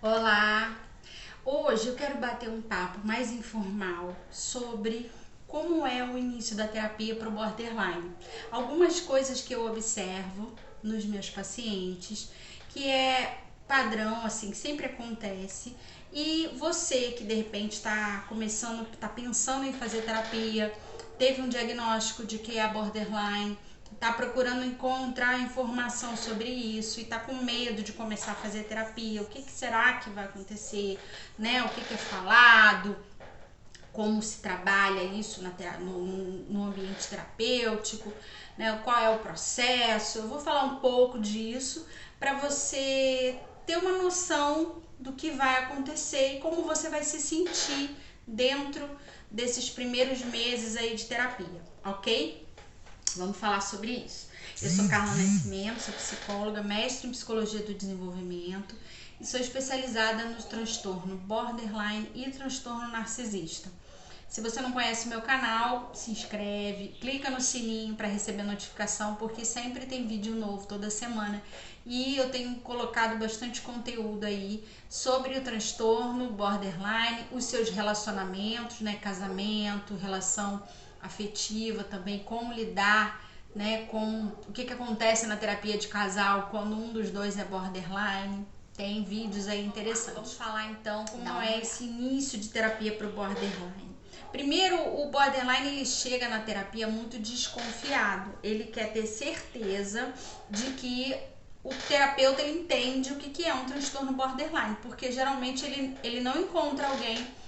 Olá! Hoje eu quero bater um papo mais informal sobre como é o início da terapia para o borderline. Algumas coisas que eu observo nos meus pacientes, que é padrão, assim, que sempre acontece, e você que de repente está começando, está pensando em fazer terapia, teve um diagnóstico de que é borderline, está procurando encontrar informação sobre isso e está com medo de começar a fazer terapia, o que será que vai acontecer, né? O que é falado, como se trabalha isso no ambiente terapêutico, né? Qual é o processo. Eu vou falar um pouco disso para você ter uma noção do que vai acontecer e como você vai se sentir dentro desses primeiros meses aí de terapia, ok? Vamos falar sobre isso. Eu sou Carla Nascimento, sou psicóloga, mestre em psicologia do desenvolvimento e sou especializada no transtorno borderline e transtorno narcisista. Se você não conhece o meu canal, se inscreve, clica no sininho para receber notificação, porque sempre tem vídeo novo toda semana. E eu tenho colocado bastante conteúdo aí sobre o transtorno borderline, os seus relacionamentos, né, casamento, relação afetiva também, como lidar, né, com o que acontece na terapia de casal quando um dos dois é borderline. Tem vídeos aí interessantes. Vamos falar então como é esse início de terapia para o borderline. Primeiro, o borderline ele chega na terapia muito desconfiado. Ele quer ter certeza de que o terapeuta ele entende o que é um transtorno borderline, porque geralmente ele não encontra alguém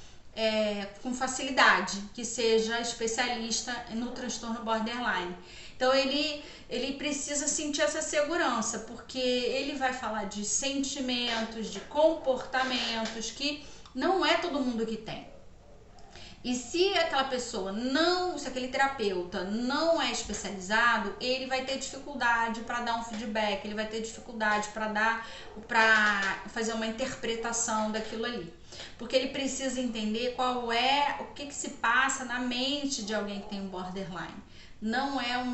com facilidade que seja especialista no transtorno borderline. Então ele precisa sentir essa segurança, porque ele vai falar de sentimentos, de comportamentos que não é todo mundo que tem. E se aquela pessoa não, se aquele terapeuta não é especializado, ele vai ter dificuldade para dar um feedback, ele vai ter dificuldade para fazer uma interpretação daquilo ali. Porque ele precisa entender o que se passa na mente de alguém que tem um borderline. Não é o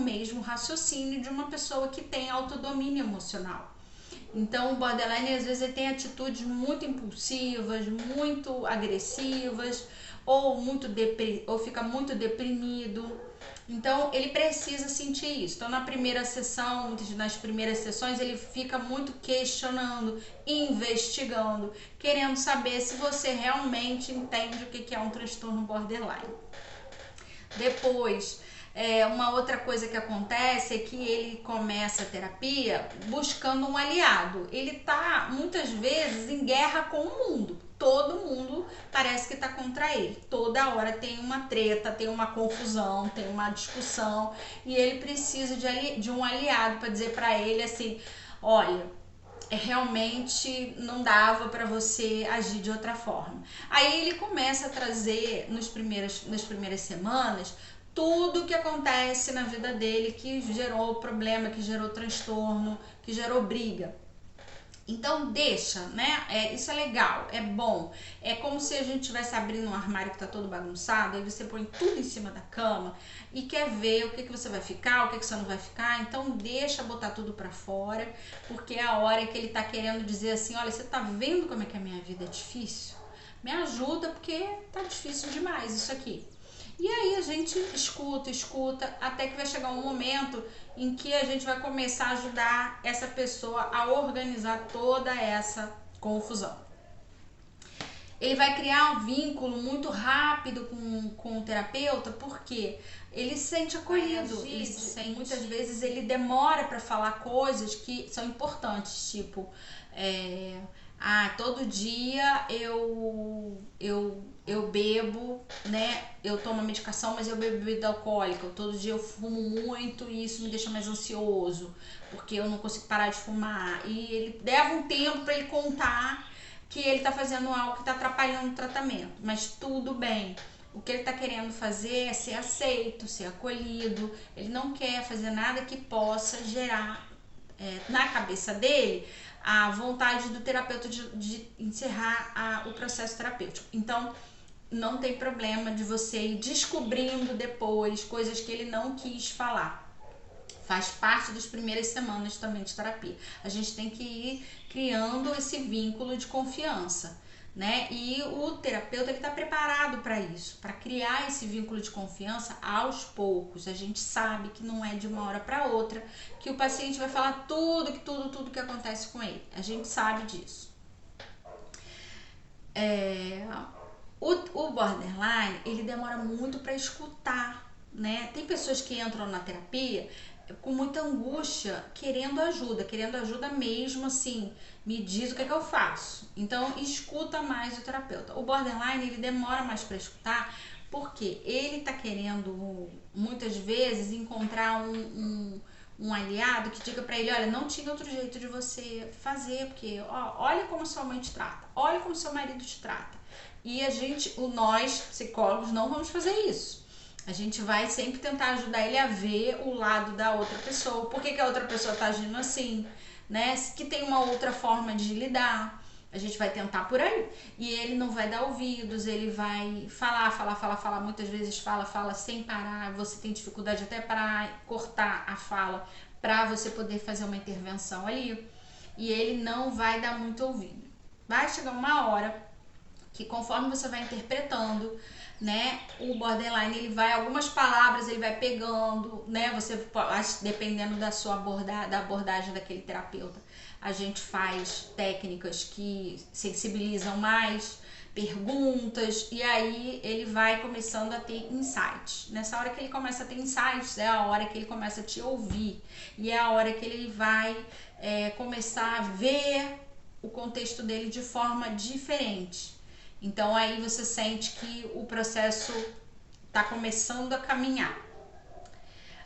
mesmo raciocínio de uma pessoa que tem autodomínio emocional. Então, o borderline às vezes ele tem atitudes muito impulsivas, muito agressivas, ou fica muito deprimido. Então, ele precisa sentir isso. Então, nas primeiras sessões, ele fica muito questionando, investigando, querendo saber se você realmente entende o que é um transtorno borderline. Depois, uma outra coisa que acontece é que ele começa a terapia buscando um aliado. Ele tá muitas vezes em guerra com o mundo. Todo mundo parece que tá contra ele. Toda hora tem uma treta, tem uma confusão, tem uma discussão e ele precisa de um aliado para dizer para ele assim: olha, realmente não dava para você agir de outra forma. Aí ele começa a trazer nas primeiras semanas tudo o que acontece na vida dele que gerou problema, que gerou transtorno, que gerou briga. Então deixa, né? Isso é legal, é bom. É como se a gente estivesse abrindo um armário que tá todo bagunçado, aí você põe tudo em cima da cama e quer ver o que você vai ficar, o que você não vai ficar. Então deixa botar tudo pra fora, porque é a hora que ele tá querendo dizer assim: olha, você tá vendo como é que a minha vida é difícil? Me ajuda, porque tá difícil demais isso aqui. E aí a gente escuta, até que vai chegar um momento em que a gente vai começar a ajudar essa pessoa a organizar toda essa confusão. Ele vai criar um vínculo muito rápido com o terapeuta, porque ele se sente acolhido. Muitas vezes ele demora para falar coisas que são importantes, tipo... todo dia eu bebo, né? Eu tomo medicação, mas eu bebo bebida alcoólica. Todo dia eu fumo muito e isso me deixa mais ansioso, porque eu não consigo parar de fumar. E ele leva um tempo para ele contar que ele tá fazendo algo que tá atrapalhando o tratamento, mas tudo bem. O que ele tá querendo fazer é ser aceito, ser acolhido. Ele não quer fazer nada que possa gerar na cabeça dele a vontade do terapeuta de encerrar o processo terapêutico. Então, não tem problema de você ir descobrindo depois coisas que ele não quis falar. Faz parte das primeiras semanas também de terapia. A gente tem que ir criando esse vínculo de confiança, né? E o terapeuta, ele está preparado para isso, para criar esse vínculo de confiança aos poucos. A gente sabe que não é de uma hora para outra que o paciente vai falar tudo que acontece com ele. A gente sabe disso. O borderline, ele demora muito para escutar, né? Tem pessoas que entram na terapia com muita angústia, querendo ajuda mesmo, assim, me diz o que é que eu faço. Então, escuta mais o terapeuta. O borderline, ele demora mais para escutar, porque ele tá querendo, muitas vezes, encontrar um aliado que diga para ele, olha, não tinha outro jeito de você fazer, porque olha como sua mãe te trata, olha como seu marido te trata. E nós, psicólogos, não vamos fazer isso. A gente vai sempre tentar ajudar ele a ver o lado da outra pessoa. Por que a outra pessoa está agindo assim, né? Que tem uma outra forma de lidar. A gente vai tentar por aí. E ele não vai dar ouvidos, ele vai falar. Muitas vezes fala sem parar. Você tem dificuldade até para cortar a fala para você poder fazer uma intervenção ali. E ele não vai dar muito ouvido. Vai chegar uma hora que, conforme você vai interpretando, né, o borderline, ele vai, algumas palavras ele vai pegando, né, você, dependendo da sua da abordagem daquele terapeuta, a gente faz técnicas que sensibilizam mais, perguntas, e aí ele vai começando a ter insights. Nessa hora que ele começa a ter insights, é a hora que ele começa a te ouvir, e é a hora que ele vai começar a ver o contexto dele de forma diferente. Então aí você sente que o processo está começando a caminhar.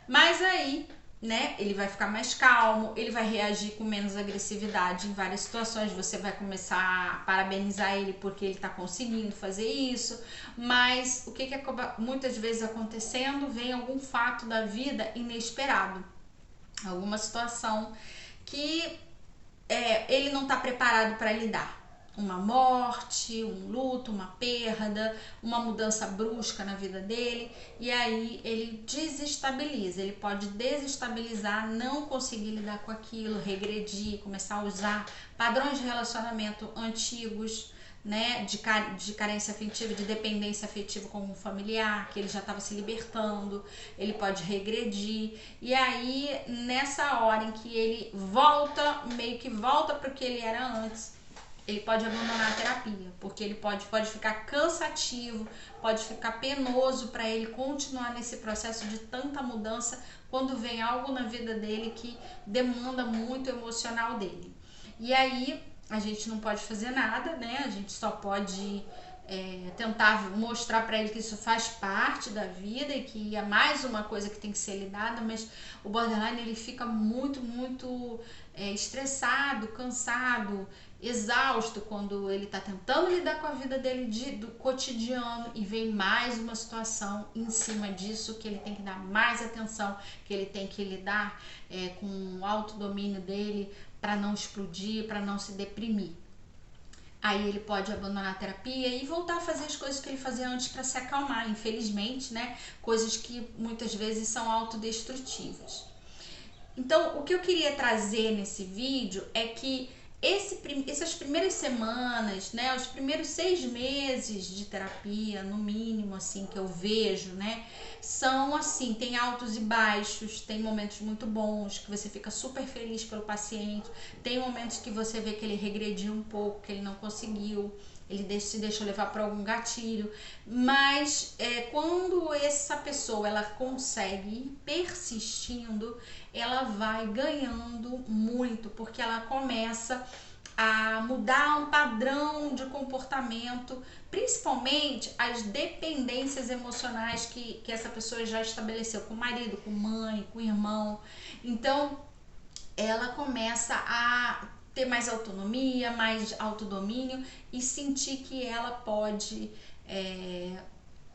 Mas aí, né, ele vai ficar mais calmo, ele vai reagir com menos agressividade em várias situações. Você vai começar a parabenizar ele porque ele está conseguindo fazer isso. Mas o que acaba muitas vezes acontecendo? Vem algum fato da vida inesperado, alguma situação que ele não está preparado para lidar. Uma morte, um luto, uma perda, uma mudança brusca na vida dele, e aí ele desestabiliza, ele pode desestabilizar, não conseguir lidar com aquilo, regredir, começar a usar padrões de relacionamento antigos, né, de carência afetiva, de dependência afetiva como um familiar, que ele já estava se libertando, ele pode regredir, e aí nessa hora em que ele meio que volta para o que ele era antes, ele pode abandonar a terapia, porque ele pode ficar cansativo, pode ficar penoso para ele continuar nesse processo de tanta mudança quando vem algo na vida dele que demanda muito emocional dele. E aí a gente não pode fazer nada, né? A gente só pode tentar mostrar para ele que isso faz parte da vida e que é mais uma coisa que tem que ser lidada, mas o borderline, ele fica muito estressado, cansado, exausto quando ele está tentando lidar com a vida dele do cotidiano e vem mais uma situação em cima disso que ele tem que dar mais atenção, que ele tem que lidar com o autodomínio dele para não explodir, para não se deprimir. Aí ele pode abandonar a terapia e voltar a fazer as coisas que ele fazia antes para se acalmar, infelizmente, né? Coisas que muitas vezes são autodestrutivas. Então, o que eu queria trazer nesse vídeo é que essas primeiras semanas, né, os primeiros 6 meses de terapia, no mínimo, assim, que eu vejo, né, são assim, tem altos e baixos, tem momentos muito bons, que você fica super feliz pelo paciente, tem momentos que você vê que ele regrediu um pouco, que ele não conseguiu, ele se deixa levar para algum gatilho, mas quando essa pessoa ela consegue ir persistindo, ela vai ganhando muito, porque ela começa a mudar um padrão de comportamento, principalmente as dependências emocionais que essa pessoa já estabeleceu com o marido, com mãe, com o irmão. Então ela começa a ter mais autonomia, mais autodomínio e sentir que ela pode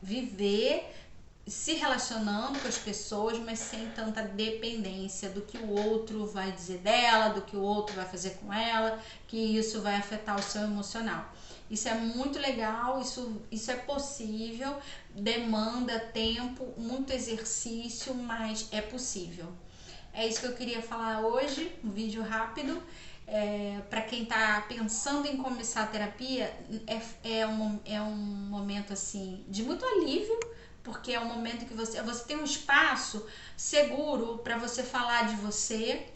viver se relacionando com as pessoas, mas sem tanta dependência do que o outro vai dizer dela, do que o outro vai fazer com ela, que isso vai afetar o seu emocional. Isso é muito legal, isso é possível, demanda tempo, muito exercício, mas é possível. É isso que eu queria falar hoje, um vídeo rápido. para quem está pensando em começar a terapia, é um momento assim de muito alívio, porque é um momento que você tem um espaço seguro para você falar de você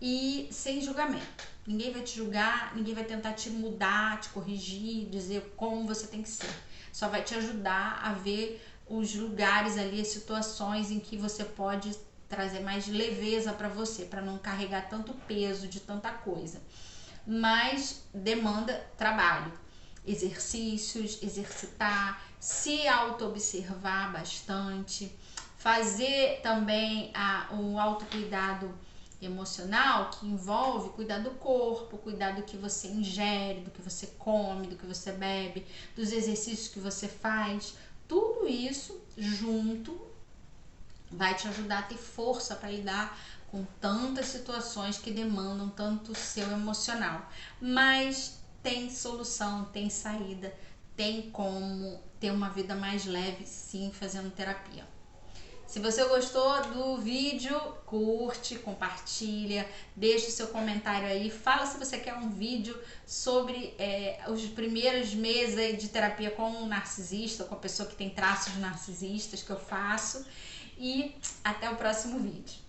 e sem julgamento. Ninguém vai te julgar, ninguém vai tentar te mudar, te corrigir, dizer como você tem que ser. Só vai te ajudar a ver os lugares ali, as situações em que você pode trazer mais leveza para você, para não carregar tanto peso de tanta coisa. Mas demanda trabalho, exercícios, exercitar, se auto-observar bastante, fazer também o autocuidado emocional, que envolve cuidar do corpo, cuidar do que você ingere, do que você come, do que você bebe, dos exercícios que você faz. Tudo isso junto vai te ajudar a ter força para lidar com tantas situações que demandam tanto seu emocional. Mas tem solução, tem saída, tem como ter uma vida mais leve, sim, fazendo terapia. Se você gostou do vídeo, curte, compartilha, deixa o seu comentário aí, fala se você quer um vídeo sobre os primeiros meses de terapia com um narcisista, com a pessoa que tem traços narcisistas que eu faço, e até o próximo vídeo.